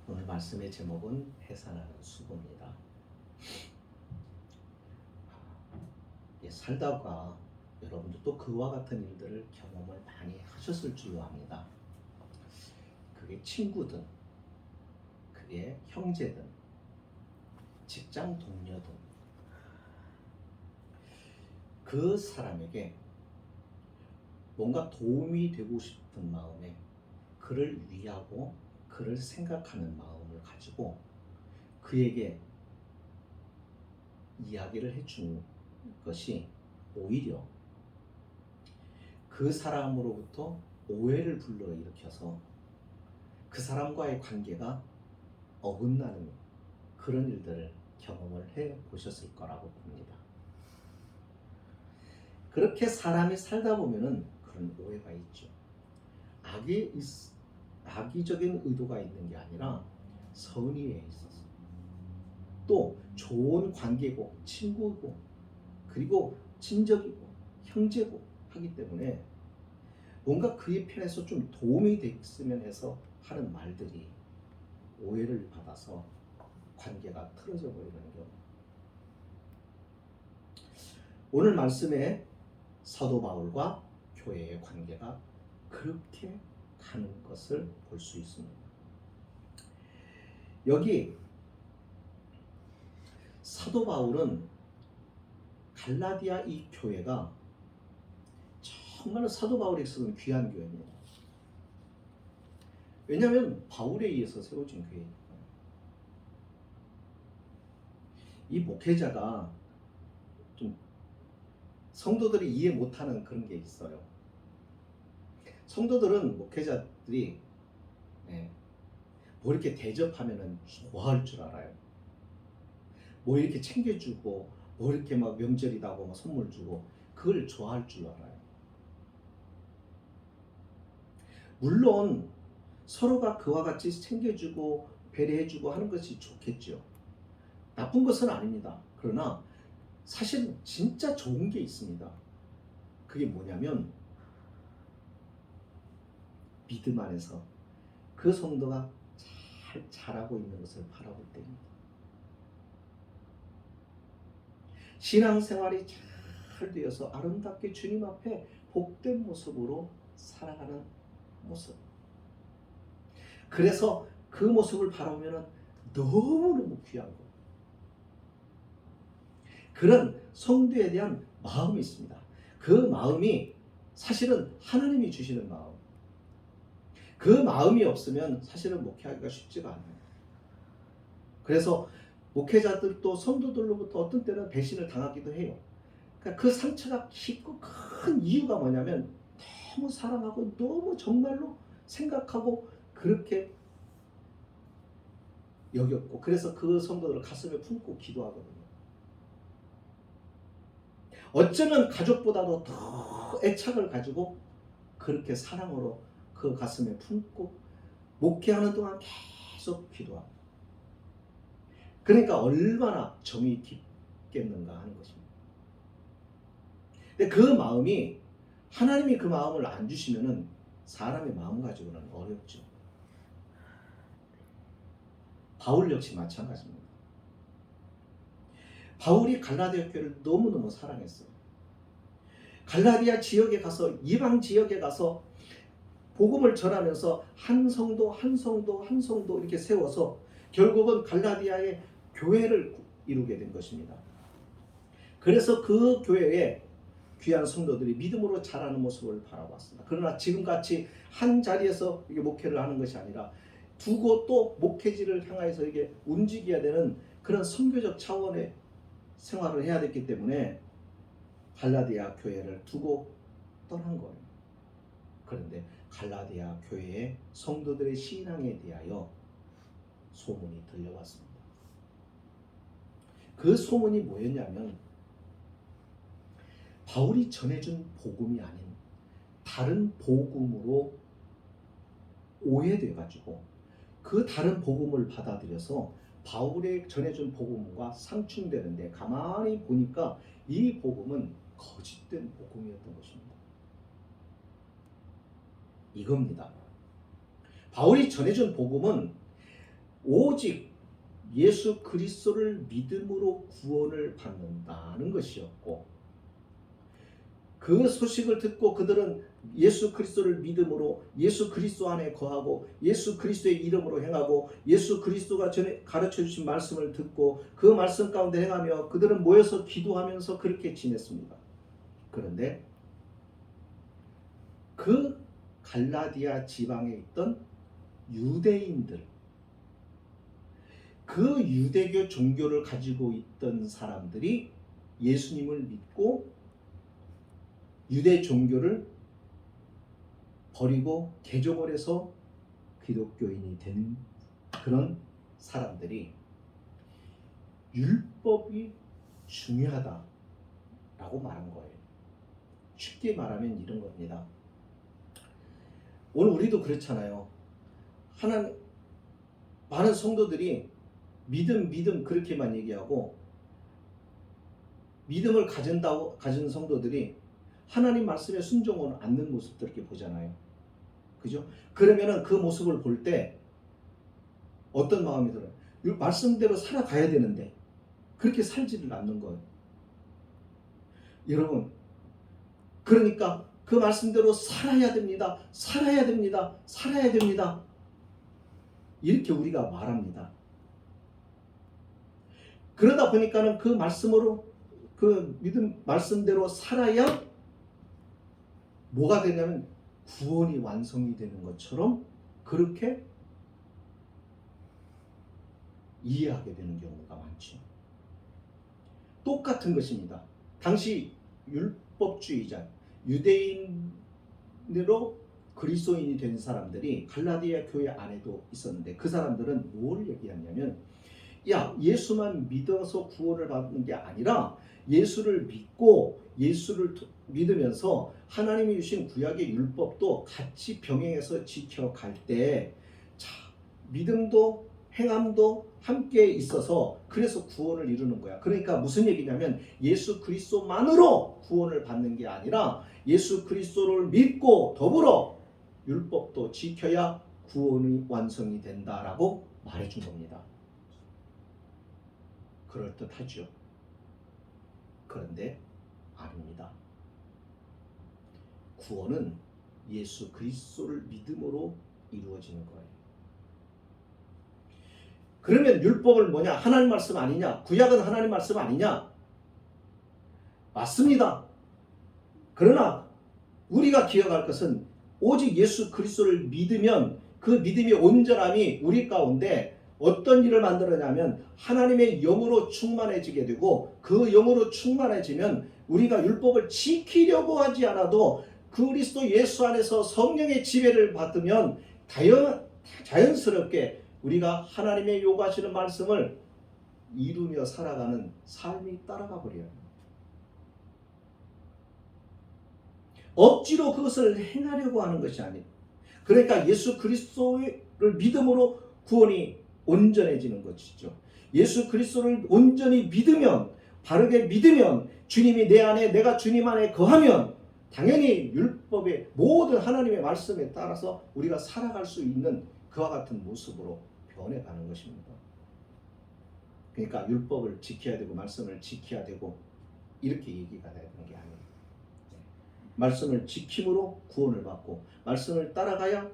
오늘 말씀의 제목은 해산하는 수고입니다. 살다가 여러분들도 그와 같은 일들을 경험을 많이 하셨을 줄로 압니다. 그게 친구든, 그게 형제든, 직장 동료든, 그 사람에게 뭔가 도움이 되고 싶은 마음에 그를 위하고 그를 생각하는 마음을 가지고 그에게 이야기를 해주는 것이 오히려 그 사람으로부터 오해를 불러일으켜서 그 사람과의 관계가 어긋나는 그런 일들을 경험을 해 보셨을 거라고 봅니다. 그렇게 사람이 살다 보면은 그런 오해가 있죠. 악의적인 의도가 있는 게 아니라 선의에 있어서 또 좋은 관계고 친구고 그리고 친족이고 형제고 하기 때문에 뭔가 그의 편에서 좀 도움이 됐으면 해서 하는 말들이 오해를 받아서 관계가 틀어져 버리는 경우. 오늘 말씀에 사도 바울과 교회의 관계가 그렇게 가는 것을 볼 수 있습니다. 여기 사도 바울은 갈라디아 이 교회가 정말로 사도 바울이 쓰는 귀한 교회입니다. 왜냐하면 바울에 의해서 세워진 교회니까. 이 목회자가 좀 성도들이 이해 못하는 그런 게 있어요. 성도들은 목회자들이 뭐 이렇게 대접하면은 좋아할 줄 알아요. 뭐 이렇게 챙겨주고 뭐 이렇게 막 명절이다고 막 선물 주고 그걸 좋아할 줄 알아요. 물론 서로가 그와 같이 챙겨주고 배려해주고 하는 것이 좋겠죠. 나쁜 것은 아닙니다. 그러나 사실 진짜 좋은 게 있습니다. 그게 뭐냐면 믿음 안에서 그 성도가 잘 자라고 있는 것을 바라볼 때입니다. 신앙생활이 잘 되어서 아름답게 주님 앞에 복된 모습으로 살아가는 모습. 그래서 그 모습을 바라보면 너무너무 귀한 거. 그런 성도에 대한 마음이 있습니다. 그 마음이 사실은 하나님이 주시는 마음. 그 마음이 없으면 사실은 목회하기가 쉽지가 않아요. 그래서 목회자들도 성도들로부터 어떤 때는 배신을 당하기도 해요. 그러니까 그 상처가 깊고 큰 이유가 뭐냐면 너무 사랑하고 너무 정말로 생각하고 그렇게 여겼고 그래서 그 성도들을 가슴에 품고 기도하거든요. 어쩌면 가족보다도 더 애착을 가지고 그렇게 사랑으로 그 가슴에 품고 목회하는 동안 계속 기도하고 그러니까 얼마나 정이 깊겠는가 하는 것입니다. 근데 그 마음이 하나님이 그 마음을 안 주시면은 사람의 마음 가지고는 어렵죠. 바울 역시 마찬가지입니다. 바울이 갈라디아 교회를 너무너무 사랑했어요. 갈라디아 지역에 가서 이방 지역에 가서 복음을 전하면서 한 성도 한 성도 한 성도 이렇게 세워서 결국은 갈라디아의 교회를 이루게 된 것입니다. 그래서 그 교회에 귀한 성도들이 믿음으로 자라는 모습을 바라봤습니다. 그러나 지금같이 한 자리에서 이게 목회를 하는 것이 아니라 두고 또 목회지를 향해서 이게 움직여야 되는 그런 선교적 차원의 생활을 해야 됐기 때문에 갈라디아 교회를 두고 떠난 거예요. 그런데 갈라디아 교회의 성도들의 신앙에 대하여 소문이 들려왔습니다. 그 소문이 뭐였냐면 바울이 전해준 복음이 아닌 다른 복음으로 오해돼가지고 그 다른 복음을 받아들여서 바울이 전해준 복음과 상충되는데 가만히 보니까 이 복음은 거짓된 복음이었던 것입니다. 이겁니다. 바울이 전해준 복음은 오직 예수 그리스도를 믿음으로 구원을 받는다는 것이었고, 그 소식을 듣고 그들은 예수 그리스도를 믿음으로 예수 그리스도 안에 거하고 예수 그리스도의 이름으로 행하고 예수 그리스도가 전에 가르쳐 주신 말씀을 듣고 그 말씀 가운데 행하며 그들은 모여서 기도하면서 그렇게 지냈습니다. 그런데 그 갈라디아 지방에 있던 유대인들, 그 유대교 종교를 가지고 있던 사람들이 예수님을 믿고 유대 종교를 버리고 개종을 해서 기독교인이 된 그런 사람들이 율법이 중요하다라고 말한 거예요. 쉽게 말하면 이런 겁니다. 오늘 우리도 그렇잖아요. 많은 성도들이 믿음 그렇게만 얘기하고, 믿음을 가진 성도들이 하나님 말씀에 순종하지 않는 모습들 이렇게 보잖아요. 그죠? 그러면은 그 모습을 볼 때 어떤 마음이 들어요? 이 말씀대로 살아가야 되는데 그렇게 살지를 않는 거예요. 여러분, 그러니까 그 말씀대로 살아야 됩니다. 살아야 됩니다. 살아야 됩니다. 이렇게 우리가 말합니다. 그러다 보니까는 그 말씀으로, 그 믿음 말씀대로 살아야 뭐가 되냐면 구원이 완성이 되는 것처럼 그렇게 이해하게 되는 경우가 많죠. 똑같은 것입니다. 당시 율법주의자, 유대인으로 그리스도인이 된 사람들이 갈라디아 교회 안에도 있었는데, 그 사람들은 뭘 얘기하냐면, 야, 예수만 믿어서 구원을 받는 게 아니라 예수를 믿고 예수를 믿으면서 하나님이 주신 구약의 율법도 같이 병행해서 지켜갈 때, 자, 믿음도 행함도 함께 있어서 그래서 구원을 이루는 거야. 그러니까 무슨 얘기냐면 예수 그리스도만으로 구원을 받는 게 아니라 예수 그리스도를 믿고 더불어 율법도 지켜야 구원이 완성이 된다라고 말해준 겁니다. 그럴듯하죠. 그런데 아닙니다. 구원은 예수 그리스도를 믿음으로 이루어지는 거예요. 그러면 율법은 뭐냐? 하나님 말씀 아니냐? 구약은 하나님 말씀 아니냐? 맞습니다. 그러나 우리가 기억할 것은 오직 예수 그리스도를 믿으면 그 믿음의 온전함이 우리 가운데 어떤 일을 만들어냐면 하나님의 영으로 충만해지게 되고, 그 영으로 충만해지면 우리가 율법을 지키려고 하지 않아도 그리스도 예수 안에서 성령의 지배를 받으면 자연스럽게 우리가 하나님의 요구하시는 말씀을 이루며 살아가는 삶이 따라가 버려요. 억지로 그것을 행하려고 하는 것이 아니에요. 그러니까 예수 그리스도를 믿음으로 구원이 온전해지는 것이죠. 예수 그리스도를 온전히 믿으면, 바르게 믿으면, 주님이 내 안에, 내가 주님 안에 거하면 당연히 율법의 모든 하나님의 말씀에 따라서 우리가 살아갈 수 있는 그와 같은 모습으로 변해가는 것입니다. 그러니까 율법을 지켜야 되고 말씀을 지켜야 되고 이렇게 얘기가 되는 게 아니에요. 말씀을 지킴으로 구원을 받고 말씀을 따라가야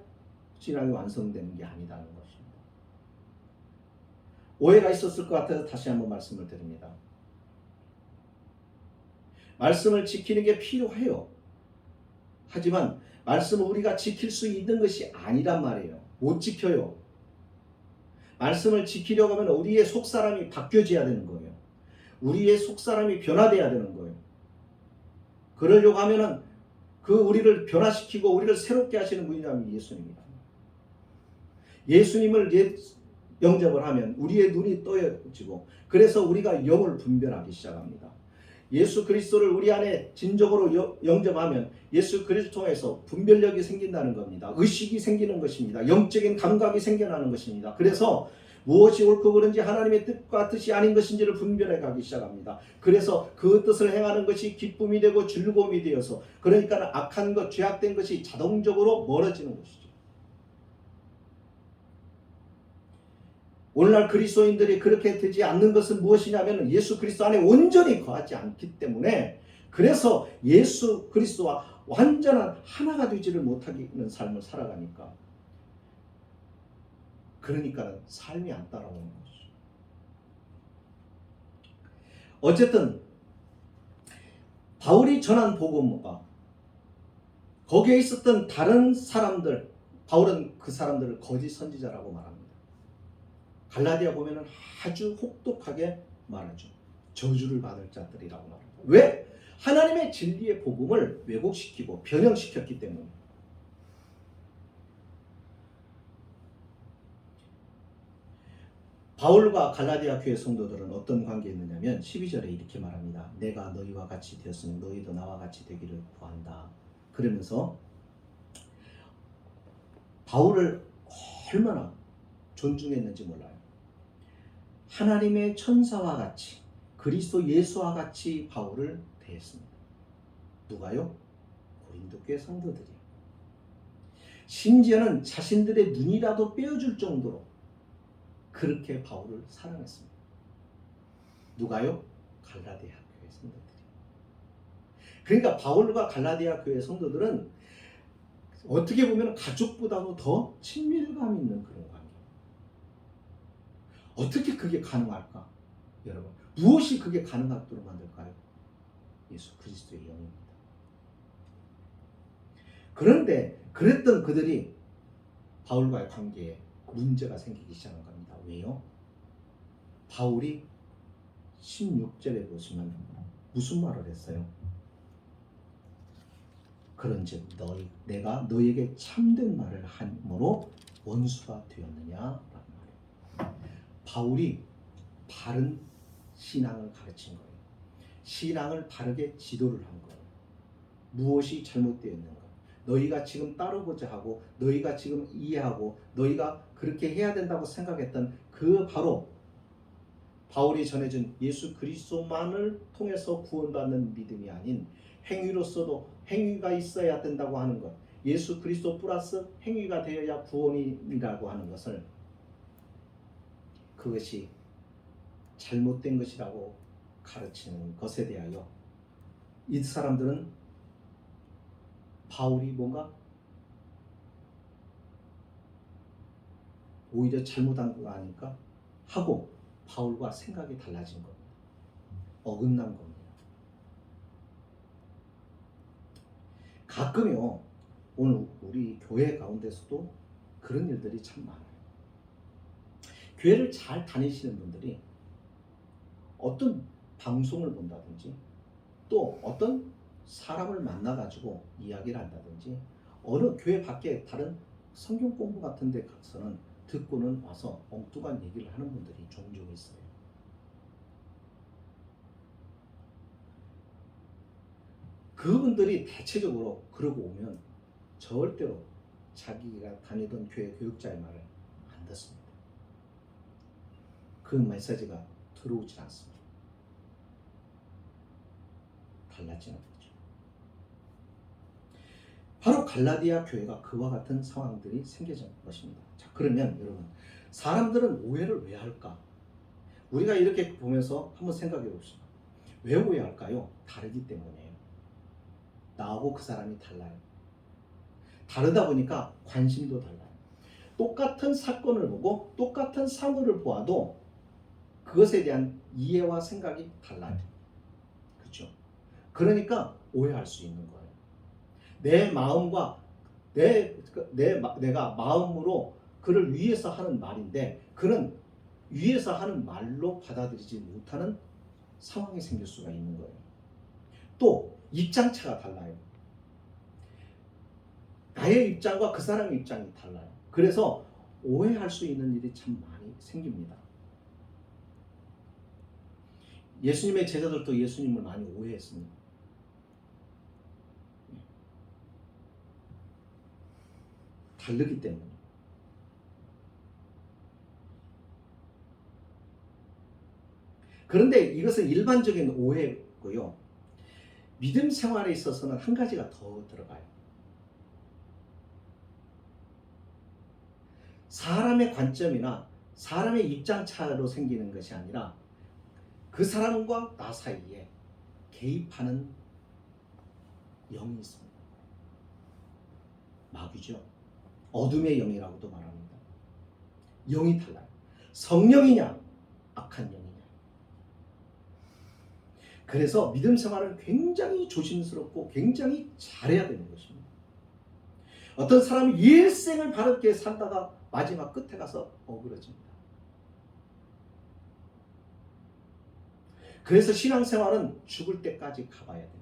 신앙이 완성되는 게 아니다는 것입니다. 오해가 있었을 것 같아서 다시 한번 말씀을 드립니다. 말씀을 지키는 게 필요해요. 하지만 말씀을 우리가 지킬 수 있는 것이 아니란 말이에요. 못 지켜요. 말씀을 지키려고 하면 우리의 속사람이 바뀌어져야 되는 거예요. 우리의 속사람이 변화돼야 되는 거예요. 그러려고 하면은 그 우리를 변화시키고 우리를 새롭게 하시는 분이라면 예수님입니다. 예수님을 영접을 하면 우리의 눈이 떠지고, 그래서 우리가 영을 분별하기 시작합니다. 예수 그리스도를 우리 안에 진정으로 영접하면 예수 그리스도 통해서 분별력이 생긴다는 겁니다. 의식이 생기는 것입니다. 영적인 감각이 생겨나는 것입니다. 그래서 무엇이 옳고 그른지 하나님의 뜻과 뜻이 아닌 것인지를 분별해 가기 시작합니다. 그래서 그 뜻을 행하는 것이 기쁨이 되고 즐거움이 되어서, 그러니까 악한 것, 죄악된 것이 자동적으로 멀어지는 것이죠. 오늘날 그리스도인들이 그렇게 되지 않는 것은 무엇이냐면 예수 그리스도 안에 온전히 거하지 않기 때문에, 그래서 예수 그리스도와 완전한 하나가 되지를 못하는 삶을 살아가니까, 그러니까 삶이 안 따라오는 거죠. 어쨌든 바울이 전한 복음과 거기에 있었던 다른 사람들, 바울은 그 사람들을 거짓 선지자라고 말합니다. 갈라디아 보면은 아주 혹독하게 말하죠. 저주를 받을 자들이라고 말합니다. 왜? 하나님의 진리의 복음을 왜곡시키고 변형시켰기 때문에. 바울과 갈라디아 교회 성도들은 어떤 관계였느냐면 12절에 이렇게 말합니다. 내가 너희와 같이 되었으니 너희도 나와 같이 되기를 구한다. 그러면서 바울을 얼마나 존중했는지 몰라요. 하나님의 천사와 같이, 그리스도 예수와 같이 바울을 대했습니다. 누가요? 고린도 교회 성도들이요. 심지어는 자신들의 눈이라도 빼어줄 정도로 그렇게 바울을 사랑했습니다. 누가요? 갈라디아 교회 성도들이. 그러니까 바울과 갈라디아 교회 성도들은 어떻게 보면 가족보다도 더 친밀감 있는 그런 관계. 어떻게 그게 가능할까? 여러분, 무엇이 그게 가능하도록 만들까요? 예수 그리스도의 영입니다. 그런데 그랬던 그들이 바울과의 관계에 문제가 생기기 시작한 겁니다. 왜요? 바울이 16절에 보시면 무슨 말을 했어요? 그런즉 내가 너에게 참된 말을 함으로 원수가 되었느냐라는 말이에요. 바울이 바른 신앙을 가르친 거예요. 신앙을 바르게 지도를 한 거예요. 무엇이 잘못되어 있는가? 너희가 지금 따르고자 하고 너희가 지금 이해하고 너희가 그렇게 해야 된다고 생각했던 그 바로 바울이 전해준 예수 그리스도만을 통해서 구원받는 믿음이 아닌 행위로서도 행위가 있어야 된다고 하는 것, 예수 그리스도 플러스 행위가 되어야 구원이라고 하는 것을, 그것이 잘못된 것이라고 가르치는 것에 대하여 이 사람들은 바울이 뭔가 오히려 잘못한 거 아닐까 하고 바울과 생각이 달라진 겁니다. 어긋난 겁니다. 가끔요, 오늘 우리 교회 가운데서도 그런 일들이 참 많아요. 교회를 잘 다니시는 분들이 어떤 방송을 본다든지 또 어떤 사람을 만나가지고 이야기를 한다든지 어느 교회 밖에 다른 성경 공부 같은 데 가서는 듣고는 와서 엉뚱한 얘기를 하는 분들이 종종 있어요. 그분들이 대체적으로 그러고 오면 절대로 자기가 다니던 교회 교육자의 말을 안 듣습니다. 그 메시지가 들어오질 않습니다. 달라지는 거죠. 바로 갈라디아 교회가 그와 같은 상황들이 생겨진 것입니다. 자, 그러면 여러분, 사람들은 오해를 왜 할까? 우리가 이렇게 보면서 한번 생각해 봅시다. 왜 오해할까요? 다르기 때문이에요. 나하고 그 사람이 달라요. 다르다 보니까 관심도 달라요. 똑같은 사건을 보고 똑같은 사물을 보아도 그것에 대한 이해와 생각이 달라요. 그렇죠? 그러니까 오해할 수 있는 거예요. 내 마음과 내가 마음으로 그를 위해서 하는 말인데 그는 위해서 하는 말로 받아들이지 못하는 상황이 생길 수가 있는 거예요. 또 입장차가 달라요. 나의 입장과 그 사람의 입장이 달라요. 그래서 오해할 수 있는 일이 참 많이 생깁니다. 예수님의 제자들도 예수님을 많이 오해했습니다. 다르기 때문에. 그런데 이것은 일반적인 오해고요. 믿음 생활에 있어서는 한 가지가 더 들어가요. 사람의 관점이나 사람의 입장차로 생기는 것이 아니라 그 사람과 나 사이에 개입하는 영이 있습니다. 마귀죠. 어둠의 영이라고도 말합니다. 영이 달라요. 성령이냐 악한 영이냐. 그래서 믿음 생활은 굉장히 조심스럽고 굉장히 잘해야 되는 것입니다. 어떤 사람이 일생을 바르게 살다가 마지막 끝에 가서 어그러집니다. 그래서 신앙생활은 죽을 때까지 가봐야 돼요.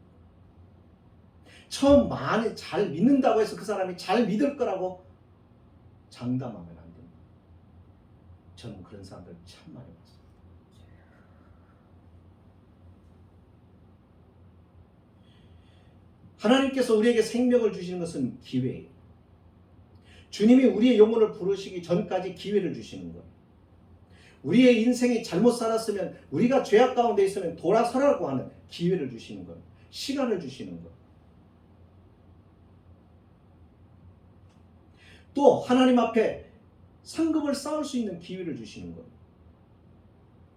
처음 많이 잘 믿는다고 해서 그 사람이 잘 믿을 거라고 장담하면 안 됩니다. 저는 그런 사람들 참 많이 봤어요. 하나님께서 우리에게 생명을 주시는 것은 기회예요. 주님이 우리의 영혼을 부르시기 전까지 기회를 주시는 거예요. 우리의 인생이 잘못 살았으면, 우리가 죄악 가운데 있으면 돌아서라고 하는 기회를 주시는 거예요. 시간을 주시는 거예요. 또 하나님 앞에 상급을 쌓을 수 있는 기회를 주시는 거예요.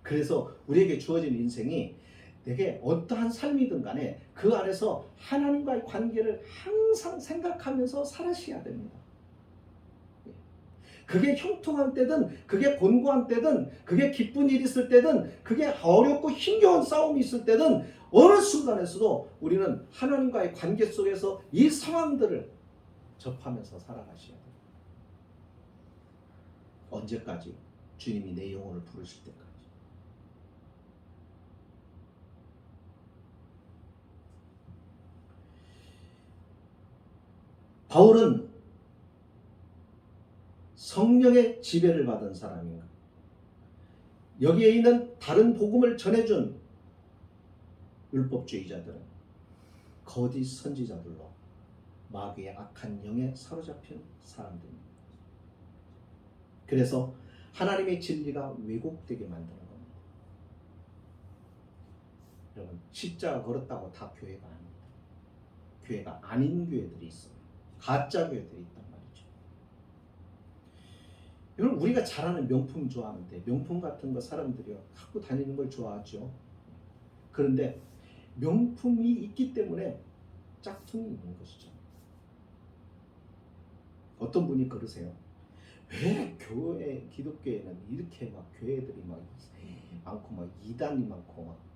그래서 우리에게 주어진 인생이 내게 어떠한 삶이든 간에 그 안에서 하나님과의 관계를 항상 생각하면서 살아셔야 됩니다. 그게 형통한 때든 그게 곤고한 때든 그게 기쁜 일이 있을 때든 그게 어렵고 힘겨운 싸움이 있을 때든 어느 순간에서도 우리는 하나님과의 관계 속에서 이 상황들을 접하면서 살아가셔야 돼요. 언제까지? 주님이 내 영혼을 부르실 때까지. 바울은 성령의 지배를 받은 사람인가? 여기에 있는 다른 복음을 전해준 율법주의자들은 거짓 선지자들로 마귀의 악한 영에 사로잡힌 사람들입니다. 그래서 하나님의 진리가 왜곡되게 만드는 겁니다. 여러분, 십자가 걸었다고 다 교회가 아닙니다. 교회가 아닌 교회들이 있어요. 가짜 교회들이 있단 말이죠. 여러분, 우리가 잘 아는 명품 좋아하는데 명품 같은 거 사람들이 갖고 다니는 걸 좋아하죠. 그런데 명품이 있기 때문에 짝퉁이 있는 것이죠. 어떤 분이 그러세요. 왜 교회, 기독교에는 이렇게 막 교회들이 막 많고 막 이단이 많고 막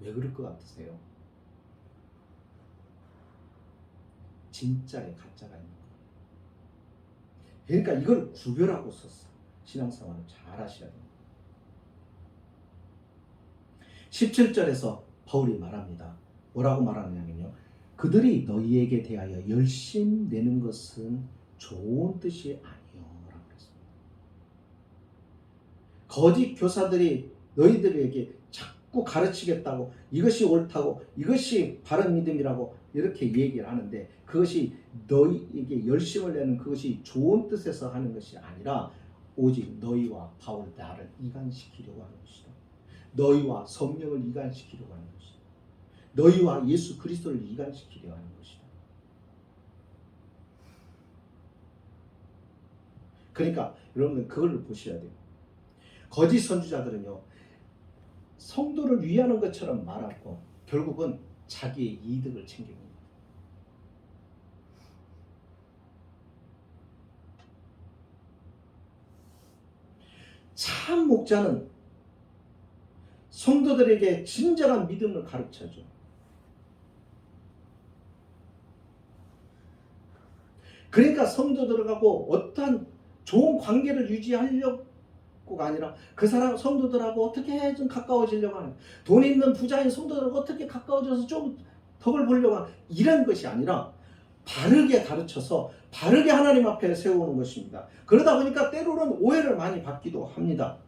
왜 그럴 것 같으세요? 진짜에 가짜가 있는 거예요. 그러니까 이걸 구별하고 썼어. 신앙생활을 잘 하셔야 됩니다. 17절에서 바울이 말합니다. 뭐라고 말하느냐면요. 그들이 너희에게 대하여 열심 내는 것은 좋은 뜻이 아니요라고 했습니다. 거짓 교사들이 너희들에게 자꾸 가르치겠다고, 이것이 옳다고, 이것이 바른 믿음이라고 이렇게 얘기를 하는데, 그것이 너희에게 열심을 내는 그것이 좋은 뜻에서 하는 것이 아니라 오직 너희와 바울 나를 이간시키려고 하는 것이다. 너희와 성령을 이간시키려고 하는 것이다. 너희와 예수 그리스도를 이간시키려고 하는 것이다. 그러니까 여러분들 그걸 보셔야 돼요. 거짓 선지자들은요, 성도를 위하는 것처럼 말하고 결국은 자기의 이득을 챙깁니다. 참 목자는 성도들에게 진정한 믿음을 가르쳐줘. 그러니까 성도들하고 어떠한 좋은 관계를 유지하려고가 아니라 그 사람 성도들하고 어떻게 좀 가까워지려고 하는, 돈 있는 부자인 성도들하고 어떻게 가까워져서 좀 덕을 보려고 하는 이런 것이 아니라 바르게 가르쳐서 바르게 하나님 앞에 세우는 것입니다. 그러다 보니까 때로는 오해를 많이 받기도 합니다.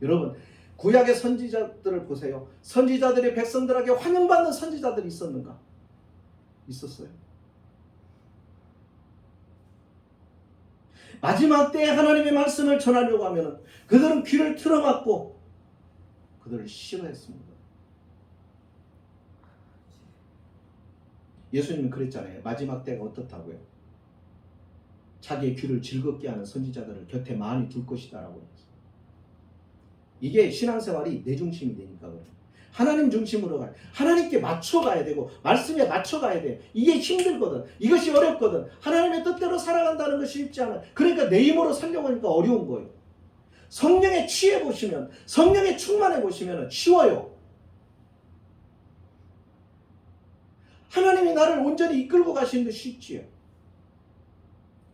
여러분, 구약의 선지자들을 보세요. 선지자들이 백성들에게 환영받는 선지자들이 있었는가? 있었어요. 마지막 때에 하나님의 말씀을 전하려고 하면 그들은 귀를 틀어막고 그들을 싫어했습니다. 예수님은 그랬잖아요. 마지막 때가 어떻다고요? 자기의 귀를 즐겁게 하는 선지자들을 곁에 많이 둘 것이다라고 했어요. 이게 신앙생활이 내 중심이 되니까 그래요. 하나님 중심으로 가요. 하나님께 맞춰가야 되고 말씀에 맞춰가야 돼요. 이게 힘들거든. 이것이 어렵거든. 하나님의 뜻대로 살아간다는 것이 쉽지 않아요. 그러니까 내 힘으로 살려고 하니까 어려운 거예요. 성령에 취해 보시면, 성령에 충만해 보시면 쉬워요. 하나님이 나를 온전히 이끌고 가시는 게 쉽지요.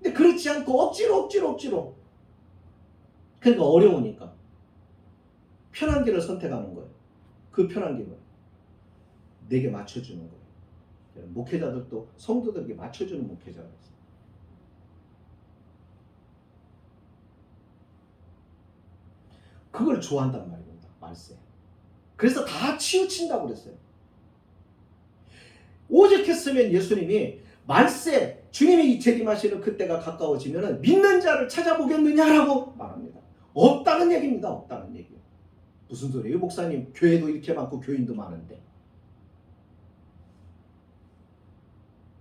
근데 그렇지 않고 억지로. 그러니까 어려우니까 편한 길을 선택하는 거예요. 그 편한 길을 내게 맞춰주는 거예요. 목회자들도 성도들에게 맞춰주는 목회자가 있어요. 그걸 좋아한단 말입니다. 말세. 그래서 다 치우친다고 그랬어요. 오죽했으면 예수님이 말세 주님이 재림하시는 그때가 가까워지면 믿는 자를 찾아보겠느냐라고 말합니다. 없다는 얘기입니다. 없다는 얘기. 무슨 소리예요? 목사님, 교회도 이렇게 많고 교인도 많은데.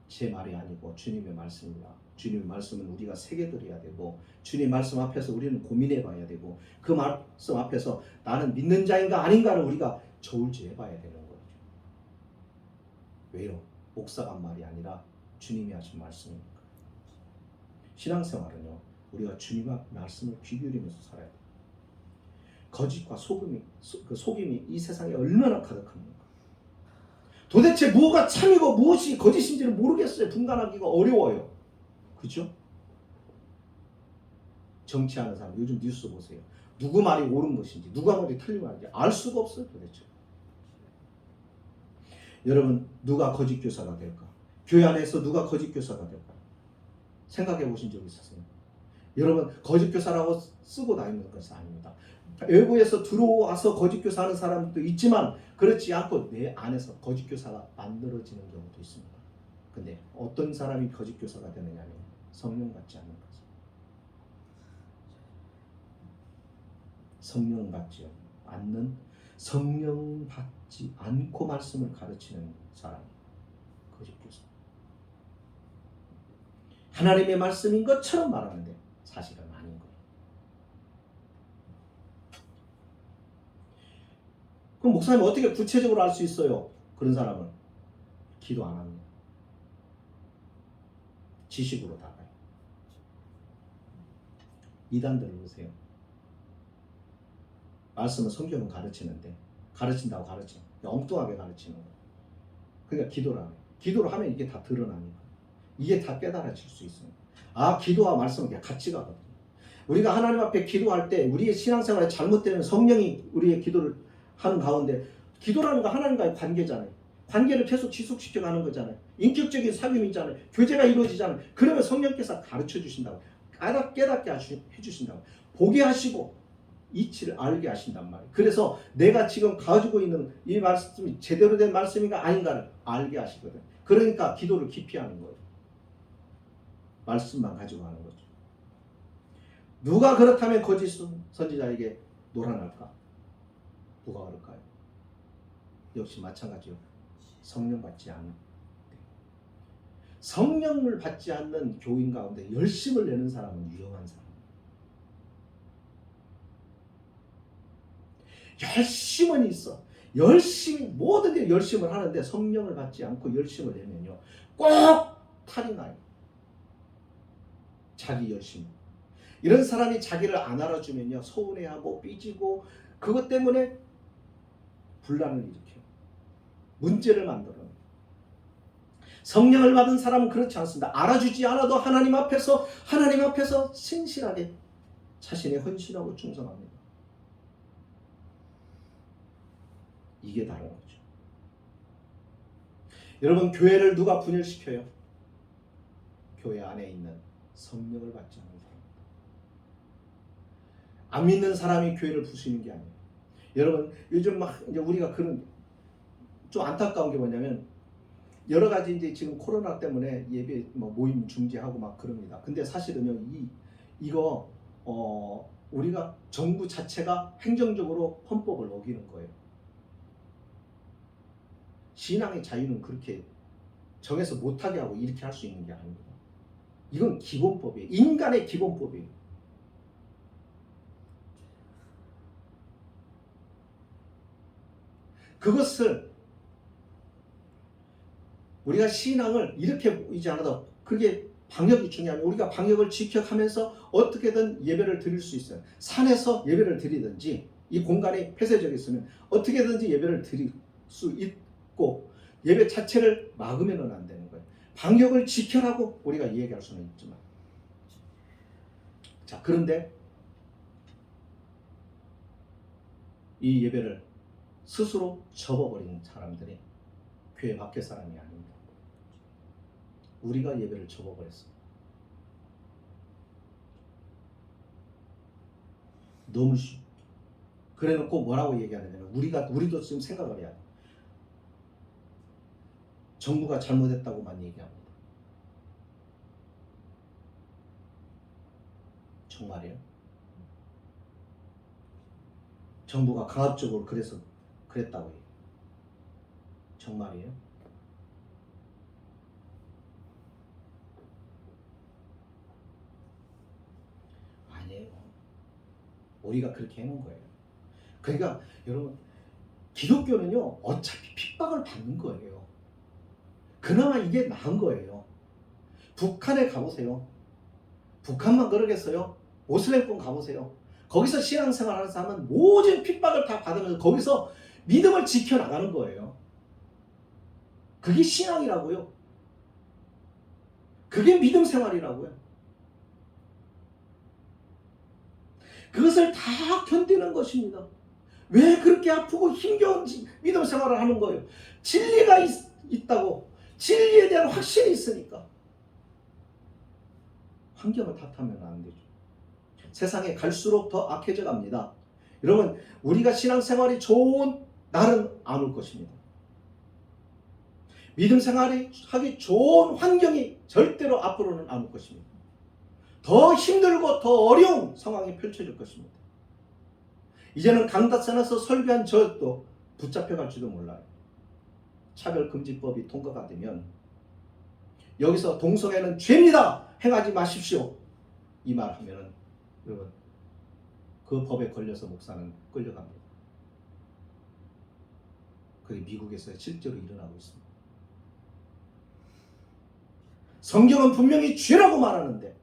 제 말이 아니고 주님의 말씀입니다. 주님의 말씀은 우리가 새겨들어야 되고 주님 말씀 앞에서 우리는 고민해 봐야 되고 그 말씀 앞에서 나는 믿는 자인가 아닌가를 우리가 저울질해 봐야 되는 거죠. 왜요? 목사가 한 말이 아니라 주님이 하신 말씀이니까. 신앙생활은요, 우리가 주님의 말씀을 귀 기울이면서 살아야 돼요. 거짓과 속임이 이 세상에 얼마나 가득합니까? 도대체 뭐가 참이고 무엇이 거짓인지를 모르겠어요. 분간하기가 어려워요. 그죠? 정치하는 사람 요즘 뉴스 보세요. 누구 말이 옳은 것인지 누가 말이 틀린 말인지 알 수가 없어요. 도대체. 여러분, 누가 거짓 교사가 될까? 교회 안에서 누가 거짓 교사가 될까? 생각해 보신 적 있으세요? 여러분, 거짓 교사라고 쓰고 다니는 것은 아닙니다. 외부에서 들어와서 거짓 교사하는 사람도 있지만 그렇지 않고 내 안에서 거짓 교사가 만들어지는 경우도 있습니다. 근데 어떤 사람이 거짓 교사가 되느냐면 성령 받지 않는 거죠. 성령 받지 않는, 성령 받지 않고 말씀을 가르치는 사람이 거짓 교사. 하나님의 말씀인 것처럼 말하는데 사실은 아닌 거예요. 그럼 목사님 어떻게 구체적으로 알 수 있어요? 그런 사람은 기도 안 합니다. 지식으로 다 가요. 이단들을 보세요. 말씀은 성경은 가르치는데 가르친다고 엉뚱하게 가르치는 거예요. 그러니까 기도를 하면 기도를 하면 이게 다 드러나니까 이게 다 깨달아질 수 있습니다. 아, 기도와 말씀은 같이 가거든요. 우리가 하나님 앞에 기도할 때 우리의 신앙생활에 잘못되면 성령이 우리의 기도를 하는 가운데, 기도라는 거 하나님과의 관계잖아요. 관계를 계속 지속시켜 가는 거잖아요. 인격적인 사귐이잖아요. 교제가 이루어지잖아요. 그러면 성령께서 가르쳐 주신다고, 깨닫게 해주신다고, 보게 하시고 이치를 알게 하신단 말이에요. 그래서 내가 지금 가지고 있는 이 말씀이 제대로 된 말씀인가 아닌가를 알게 하시거든. 그러니까 기도를 깊이 하는 거예요. 말씀만 가지고 하는 거죠. 누가 그렇다면 거짓 선지자에게 노란할까? 누가 그럴까요? 역시 마찬가지요. 성령 받지 않는, 성령을 받지 않는 교인 가운데 열심을 내는 사람은 위험한 사람. 열심은 있어. 열심히 모든 데 열심을 하는데 성령을 받지 않고 열심을 내면요, 꼭 탈이 나요. 자기 열심. 이런 사람이 자기를 안 알아주면요, 서운해하고 삐지고 그것 때문에 분란을 일으켜요. 문제를 만들어요. 성령을 받은 사람은 그렇지 않습니다. 알아주지 않아도 하나님 앞에서 신실하게 자신의 헌신하고 충성합니다. 이게 다른 거죠. 여러분, 교회를 누가 분열시켜요? 교회 안에 있는 성령을 받지 않는 사람입니다. 안 믿는 사람이 교회를 부수는 게 아니에요. 여러분, 요즘 막 이제 우리가 그런 좀 안타까운 게 뭐냐면, 여러 가지 이제 지금 코로나 때문에 예배 모임 중지하고 막 그럽니다. 근데 사실은요, 이거 우리가 정부 자체가 행정적으로 헌법을 어기는 거예요. 신앙의 자유는 그렇게 정해서 못하게 하고 이렇게 할 수 있는 게 아닙니다. 이건 기본법이에요. 인간의 기본법이에요. 그것을 우리가 신앙을 이렇게 보이지 않아도 그게 방역이 중요하면 우리가 방역을 지켜가면서 어떻게든 예배를 드릴 수 있어요. 산에서 예배를 드리든지 이 공간이 폐쇄적이 있으면 어떻게든지 예배를 드릴 수 있고 예배 자체를 막으면 안 되는 거예요. 방역을 지켜라고 우리가 얘기할 수는 있지만 자 그런데 이 예배를 스스로 접어버린 사람들이 교회 밖의 사람이 아닙니다. 우리가 예배를 접어버렸어요. 너무 그래놓고 뭐라고 얘기하느냐면 우리도 지금 생각을 해야 돼. 정부가 잘못했다고만 얘기합니다. 정말이에요? 정부가 강압적으로 그래서 그랬다고 해요. 정말이에요? 아니에요. 우리가 그렇게 해놓은 거예요. 그러니까 여러분 기독교는요 어차피 핍박을 받는 거예요. 그나마 이게 나은 거예요. 북한에 가보세요. 북한만 그러겠어요? 모슬렘권 가보세요. 거기서 신앙생활 하는 사람은 모든 핍박을 다 받으면서 거기서 믿음을 지켜나가는 거예요. 그게 신앙이라고요. 그게 믿음 생활이라고요. 그것을 다 견디는 것입니다. 왜 그렇게 아프고 힘겨운 믿음 생활을 하는 거예요? 진리가 있다고. 진리에 대한 확신이 있으니까. 환경을 탓하면 안 되죠. 세상에 갈수록 더 악해져 갑니다. 여러분 우리가 신앙생활이 좋은 날은 안 올 것입니다. 믿음 생활이 하기 좋은 환경이 절대로 앞으로는 안 올 것입니다. 더 힘들고 더 어려운 상황이 펼쳐질 것입니다. 이제는 강다산에서 설교한 저도 붙잡혀갈지도 몰라요. 차별금지법이 통과가 되면 여기서 동성애는 죄입니다. 행하지 마십시오. 이 말 하면은 여러분 그 법에 걸려서 목사는 끌려갑니다. 그게 미국에서 실제로 일어나고 있습니다. 성경은 분명히 죄라고 말하는데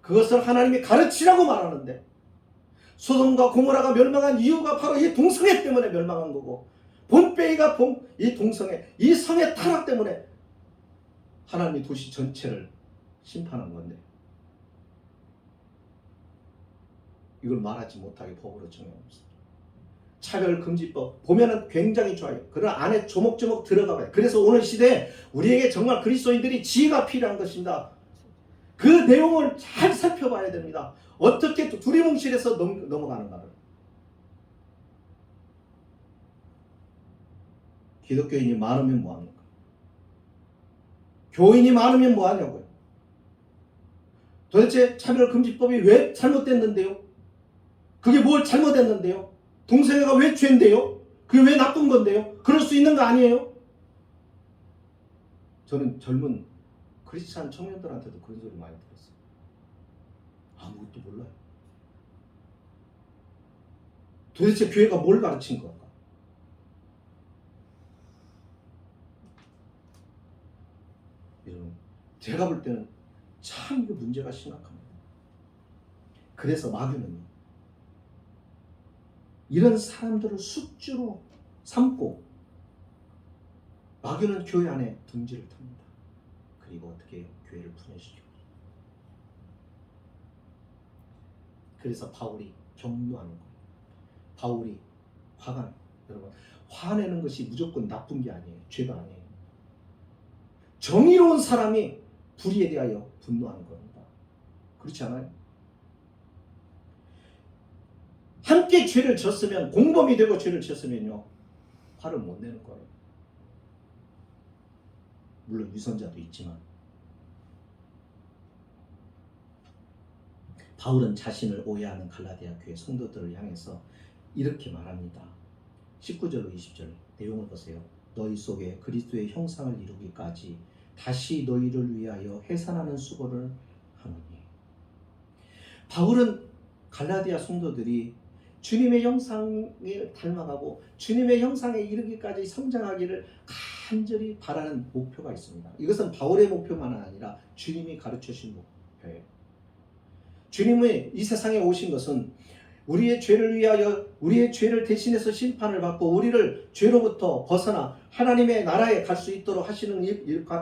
그것을 하나님이 가르치라고 말하는데 소돔과 고모라가 멸망한 이유가 바로 이 동성애 때문에 멸망한 거고 본베이가 이 동성애, 이 성의 타락 때문에 하나님이 도시 전체를 심판한 건데 이걸 말하지 못하게 법으로 정해놓습니다. 차별금지법 보면은 굉장히 좋아요. 그러나 안에 조목조목 들어가봐요. 그래서 오늘 시대에 우리에게 정말 그리스도인들이 지혜가 필요한 것입니다. 그 내용을 잘 살펴봐야 됩니다. 어떻게 두리뭉실해서 넘어가는가를. 기독교인이 많으면 뭐합니까? 교인이 많으면 뭐하냐고요? 도대체 차별금지법이 왜 잘못됐는데요? 그게 뭘 잘못했는데요? 동성애가 왜 죄인데요? 그게 왜 나쁜 건데요? 그럴 수 있는 거 아니에요? 저는 젊은 크리스찬 청년들한테도 그런 소리 많이 들었어요. 아무것도 몰라요. 도대체 교회가 뭘 가르친 걸까? 여러분, 제가 볼 때는 참 그 문제가 심각합니다. 그래서 마귀는요, 이런 사람들을 숙주로 삼고 마귀는 교회 안에 둥지를 탑니다. 그리고 어떻게 해요? 교회를 분열시켜요. 그래서 바울이 격려하는 거예요. 바울이 화가 나요. 여러분, 화내는 것이 무조건 나쁜 게 아니에요. 죄가 아니에요. 정의로운 사람이 불의에 대하여 분노하는 겁니다. 그렇지 않아요? 함께 죄를 졌으면, 공범이 되고 죄를 졌으면요, 화를 못 내는 거예요. 물론 유선자도 있지만. 바울은 자신을 오해하는 갈라디아 교회 성도들을 향해서 이렇게 말합니다. 19절로 20절 내용을 보세요. 너희 속에 그리스도의 형상을 이루기까지 다시 너희를 위하여 해산하는 수고를 하노니. 바울은 갈라디아 성도들이 주님의 형상에 닮아가고 주님의 형상에 이르기까지 성장하기를 간절히 바라는 목표가 있습니다. 이것은 바울의 목표만 아니라 주님이 가르쳐 주신 목표예요. 주님이 이 세상에 오신 것은 우리의 죄를 위하여 우리의 죄를 대신해서 심판을 받고 우리를 죄로부터 벗어나 하나님의 나라에 갈 수 있도록 하시는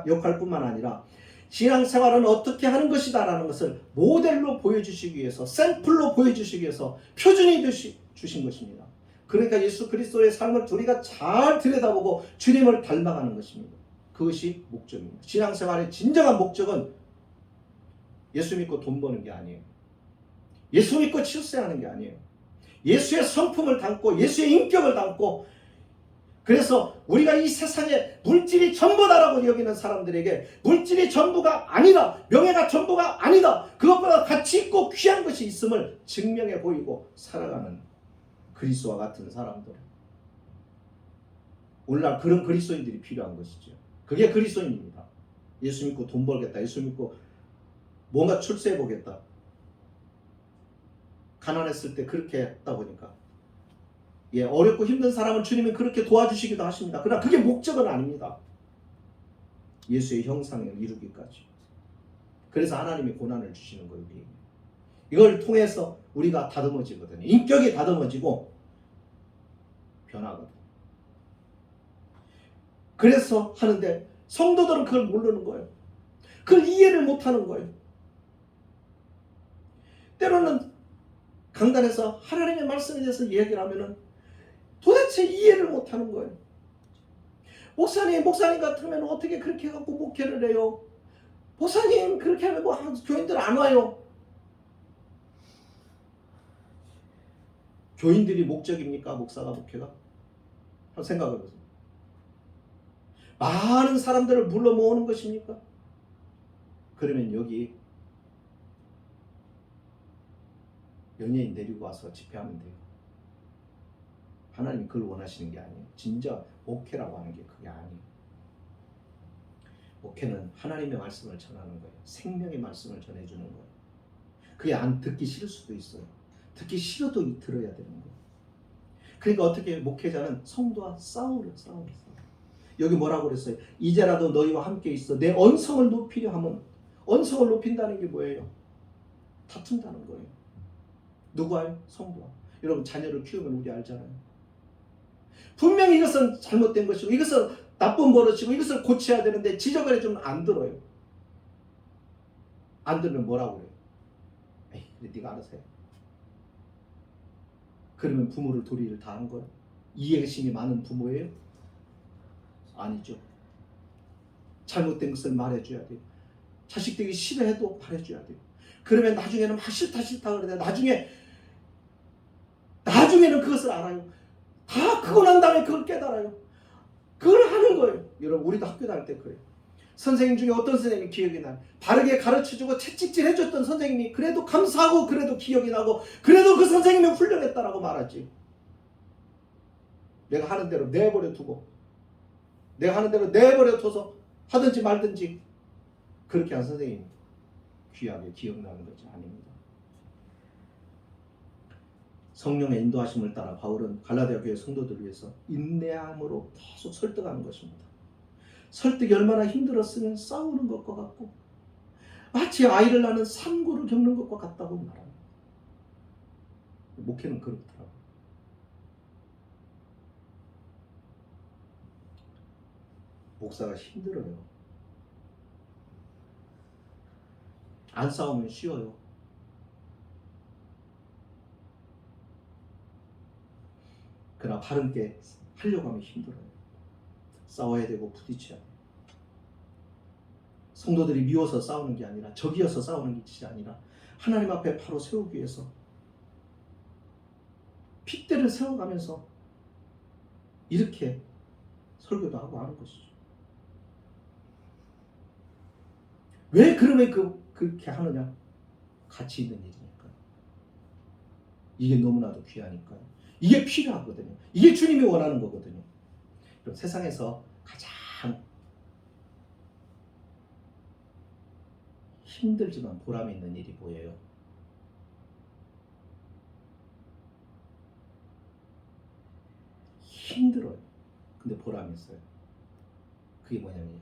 역할뿐만 아니라 신앙생활은 어떻게 하는 것이다 라는 것을 모델로 보여주시기 위해서, 샘플로 보여주시기 위해서 표준이 주신 것입니다. 그러니까 예수 그리스도의 삶을 우리가 잘 들여다보고 주님을 닮아가는 것입니다. 그것이 목적입니다. 신앙생활의 진정한 목적은 예수 믿고 돈 버는 게 아니에요. 예수 믿고 출세하는 게 아니에요. 예수의 성품을 담고 예수의 인격을 담고, 그래서 우리가 이 세상에 물질이 전부다라고 여기는 사람들에게 물질이 전부가 아니다, 명예가 전부가 아니다, 그것보다 가치 있고 귀한 것이 있음을 증명해 보이고 살아가는 그리스도와 같은 사람들. 오늘날 그런 그리스도인들이 필요한 것이죠. 그게 그리스도인입니다. 예수 믿고 돈 벌겠다, 예수 믿고 뭔가 출세해 보겠다. 가난했을 때 그렇게 했다 보니까, 어렵고 힘든 사람은 주님이 그렇게 도와주시기도 하십니다. 그러나 그게 목적은 아닙니다. 예수의 형상을 이루기까지. 그래서 하나님이 고난을 주시는 거예요. 이걸 통해서 우리가 다듬어지거든요. 인격이 다듬어지고 변하거든요. 그래서 하는데 성도들은 그걸 모르는 거예요. 그걸 이해를 못하는 거예요. 때로는 강단에서 하나님의 말씀에 대해서 이야기를 하면은 도대체 이해를 못하는 거예요. 목사님 같으면 어떻게 그렇게 해갖고 목회를 해요? 목사님 그렇게 하면 교인들 안 와요. 교인들이 목적입니까? 목사가 목회가? 한번 생각해 보세요. 많은 사람들을 불러 모으는 것입니까? 그러면 여기 연예인 데리고 와서 집회하면 돼요. 하나님이 그걸 원하시는 게 아니에요. 진짜 목회라고 하는 게 그게 아니에요. 목회는 하나님의 말씀을 전하는 거예요. 생명의 말씀을 전해주는 거예요. 그게 안 듣기 싫을 수도 있어요. 듣기 싫어도 들어야 되는 거예요. 그러니까 어떻게 목회자는 성도와 싸우려. 여기 뭐라고 그랬어요? 이제라도 너희와 함께 있어 내 언성을 높이려 하면, 언성을 높인다는 게 뭐예요? 다툰다는 거예요. 누구와요? 성도와. 여러분 자녀를 키우면 우리 알잖아요. 분명히 이것은 잘못된 것이고 이것은 나쁜 버릇이고 이것을 고쳐야 되는데 지적을 해주면 안 들어요. 안 들으면 뭐라고 그래요? 에이, 그래 네가 알아서 해. 그러면 부모를 도리를 다 한 거예요? 이해심이 많은 부모예요? 아니죠. 잘못된 것을 말해줘야 돼요. 자식들이 싫어해도 말해줘야 돼요. 그러면 나중에는 막 싫다 그러는데 나중에는 그것을 알아요. 다 크고 난 다음에 그걸 깨달아요. 그걸 하는 거예요. 여러분 우리도 학교 다닐 때 그래요. 선생님 중에 어떤 선생님이 기억이 나요? 바르게 가르쳐주고 채찍질 해줬던 선생님이 그래도 감사하고 그래도 기억이 나고 그래도 그 선생님이 훌륭했다라고 말하지. 내가 하는 대로 내버려 두고 내가 하는 대로 내버려 둬서 하든지 말든지 그렇게 한 선생님 귀하게 기억나는 것이 아닙니다. 성령의 인도하심을 따라 바울은 갈라디아 교회 성도들을 위해서 인내함으로 계속 설득하는 것입니다. 설득이 얼마나 힘들었으면 싸우는 것과 같고 마치 아이를 낳는 산고를 겪는 것과 같다고 말합니다. 목회는 그렇더라고요. 목사가 힘들어요. 안 싸우면 쉬워요. 그러나 바른 게 하려고 하면 힘들어요. 싸워야 되고 부딪혀야 돼요. 성도들이 미워서 싸우는 게 아니라 적이어서 싸우는 것이 아니라 하나님 앞에 바로 세우기 위해서 핏대를 세워가면서 이렇게 설교도 하고 하는 것이죠. 왜 그러면 그렇게 하느냐? 가치 있는 일이니까요. 이게 너무나도 귀하니까요. 이게 필요하거든요. 이게 주님이 원하는 거거든요. 그럼 세상에서 가장 힘들지만 보람 있는 일이 보여요. 힘들어요. 근데 보람이 있어요. 그게 뭐냐면요.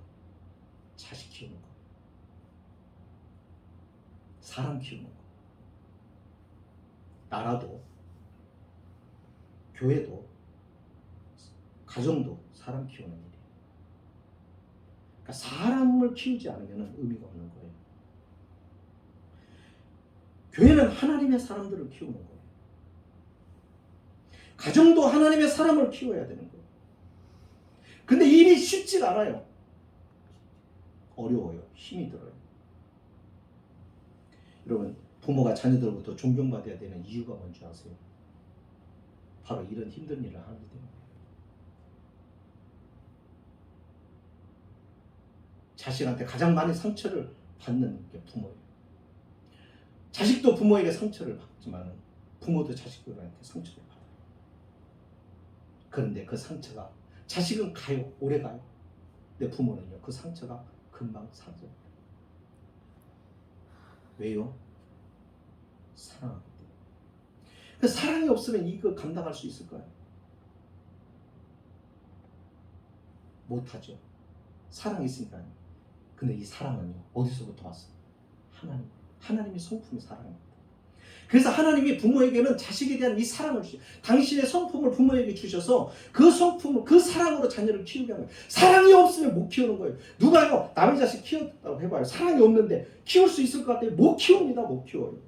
자식 키우는 거. 사람 키우는 거. 나라도, 교회도, 가정도 사람 키우는 일이에요. 그러니까 사람을 키우지 않으면 의미가 없는 거예요. 교회는 하나님의 사람들을 키우는 거예요. 가정도 하나님의 사람을 키워야 되는 거예요. 근데 일이 쉽지가 않아요. 어려워요. 힘이 들어요. 여러분, 부모가 자녀들로부터 존경받아야 되는 이유가 뭔지 아세요? 바로 이런 힘든 일을 하기 때문에. 자식한테 가장 많이 상처를 받는 게 부모예요. 자식도 부모에게 상처를 받지만 부모도 자식들한테 상처를 받아요. 그런데 그 상처가, 자식은 가요. 오래 가요. 근데 부모는요, 그 상처가 금방 사라져요. 왜요? 사랑하기 때문에. 그 사랑이 없으면 이거 감당할 수 있을까요? 못하죠. 사랑이 있으니까요. 근데 이 사랑은요, 어디서부터 왔어요? 하나님의 성품이 사랑입니다. 그래서 하나님이 부모에게는 자식에 대한 이 사랑을 주셔요. 당신의 성품을 부모에게 주셔서 그 성품을, 그 사랑으로 자녀를 키우게 하는 거예요. 사랑이 없으면 못 키우는 거예요. 누가요, 남의 자식 키웠다고 해봐요. 사랑이 없는데 키울 수 있을 것 같아요? 못 키웁니다. 못 키워요.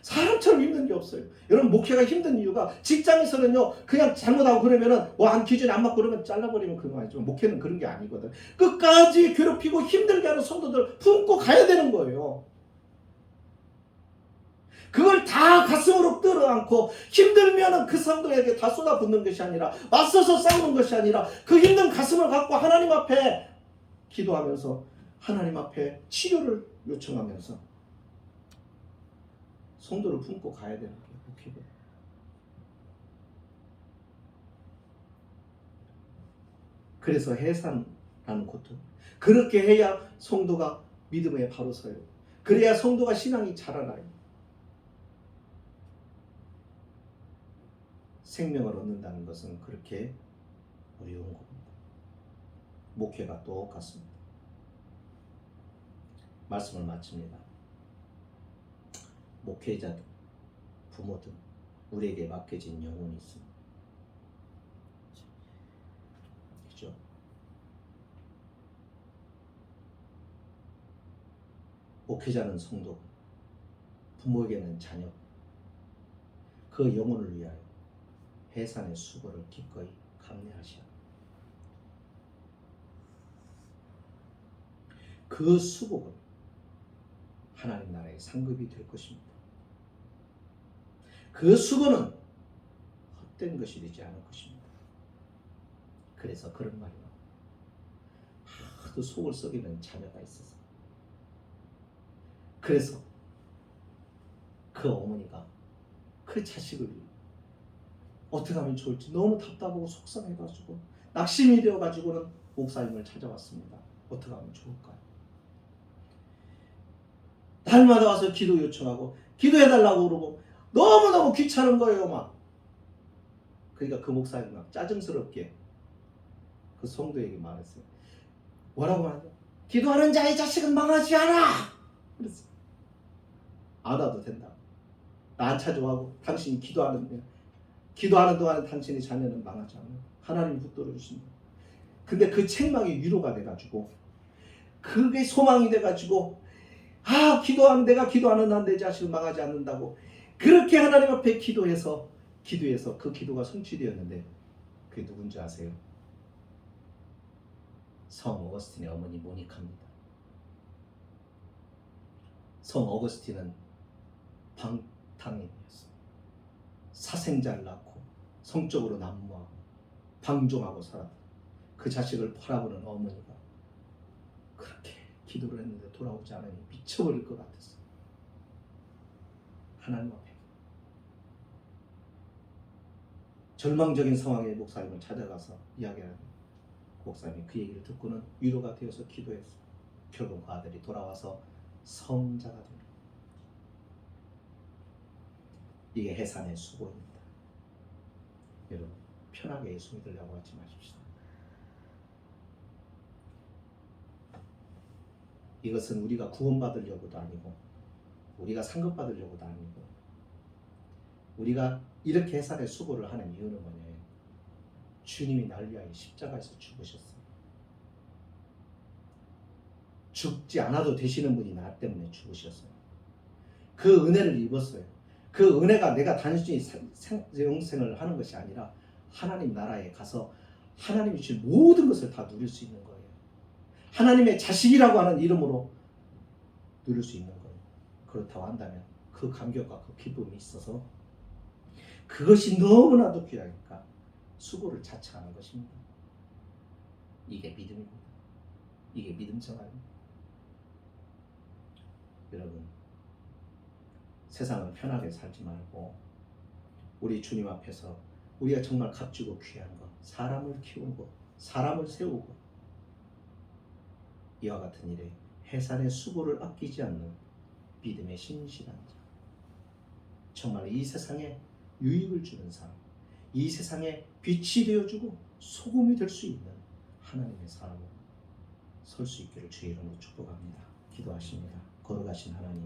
사람처럼 힘든 게 없어요. 여러분, 목회가 힘든 이유가, 직장에서는요 그냥 잘못하고 그러면은 한 기준에 안 맞고 그러면 잘라버리면 그거 아니지만, 목회는 그런 게 아니거든. 끝까지 괴롭히고 힘들게 하는 성도들 품고 가야 되는 거예요. 그걸 다 가슴으로 끌어안고, 힘들면은 그 성도에게 다 쏟아붓는 것이 아니라, 맞서서 싸우는 것이 아니라, 그 힘든 가슴을 갖고 하나님 앞에 기도하면서, 하나님 앞에 치료를 요청하면서 성도를 품고 가야 되는 게 목회거든요. 그래서 해산하는 고통. 그렇게 해야 성도가 믿음에 바로 서요. 그래야 성도가 신앙이 자라나요. 생명을 얻는다는 것은 그렇게 어려운 겁니다. 목회가 똑같습니다. 말씀을 마칩니다. 목회자든 부모든 우리에게 맡겨진 영혼이 있습니다. 그죠? 목회자는 성도, 부모에게는 자녀, 그 영혼을 위하여 해산의 수고를 기꺼이 감내하시라. 그 수고는 하나님 나라의 상급이 될 것입니다. 그 수고는 헛된 것이 되지 않을 것입니다. 그래서 그런 말이 나옵니다. 하도 속을 썩이는 자녀가 있어서, 그래서 그 어머니가 그 자식을 어떻게 하면 좋을지 너무 답답하고 속상해가지고 낙심이 되어가지고는 목사님을 찾아왔습니다. 어떻게 하면 좋을까요? 날마다 와서 기도 요청하고 기도해달라고 그러고 너무너무 귀찮은 거예요. 막. 그러니까 그 목사님이 막 짜증스럽게 그 성도에게 말했어요. 뭐라고 말하죠? 기도하는 자의 자식은 망하지 않아. 그랬어요. 안 와도 된다. 나 안 찾아와고 당신이 기도하는 동안에 당신의 자녀는 망하지 않아요. 하나님이 붙들어 주신다. 근데 그 책망이 위로가 돼가지고, 그게 소망이 돼가지고, 내가 기도하는 한 내 자식은 망하지 않는다고 그렇게 하나님 앞에 기도해서 그 기도가 성취되었는데, 그게 누군지 아세요? 성 어거스틴의 어머니 모니카입니다. 성 어거스틴은 방탕인이었어요. 사생자를 낳고 성적으로 난무하고 방종하고 살았다. 그 자식을 바라보는 어머니가 그렇게 기도를 했는데 돌아오지 않으니 미쳐버릴 것 같았어요. 하나님 앞에 절망적인 상황의 목사님을 찾아가서 이야기하는, 목사님이 그 얘기를 듣고는 위로가 되어서 기도했어요. 결국 그 아들이 돌아와서 성자가 됩니다. 이게 해산의 수고입니다. 여러분 편하게 예수 믿으려고 하지 마십시오. 이것은 우리가 구원받으려고도 아니고 우리가 상급받으려고도 아니고 우리가 이렇게 해산의 수고를 하는 이유는 뭐냐면 주님이 날 위하여 십자가에서 죽으셨어요. 죽지 않아도 되시는 분이 나 때문에 죽으셨어요. 그 은혜를 입었어요. 그 은혜가 내가 단순히 영생을 하는 것이 아니라 하나님 나라에 가서 하나님이 주신 모든 것을 다 누릴 수 있는 거예요. 하나님의 자식이라고 하는 이름으로 누릴 수 있는 거예요. 그렇다고 한다면 그 감격과 그 기쁨이 있어서 그것이 너무나도 귀하니까 수고를 자처하는 것입니다. 이게 믿음입니다. 이게 믿음 생활입니다. 여러분 세상을 편하게 살지 말고 우리 주님 앞에서 우리가 정말 값지고 귀한 것, 사람을 키우고 사람을 세우고 이와 같은 일에 해산의 수고를 아끼지 않는 믿음의 신실한 자, 정말 이 세상에 유익을 주는 사람, 이 세상에 빛이 되어주고 소금이 될 수 있는 하나님의 사람으로 설 수 있기를 주의 이름으로 축복합니다. 기도하십니다. 걸어가신 하나님,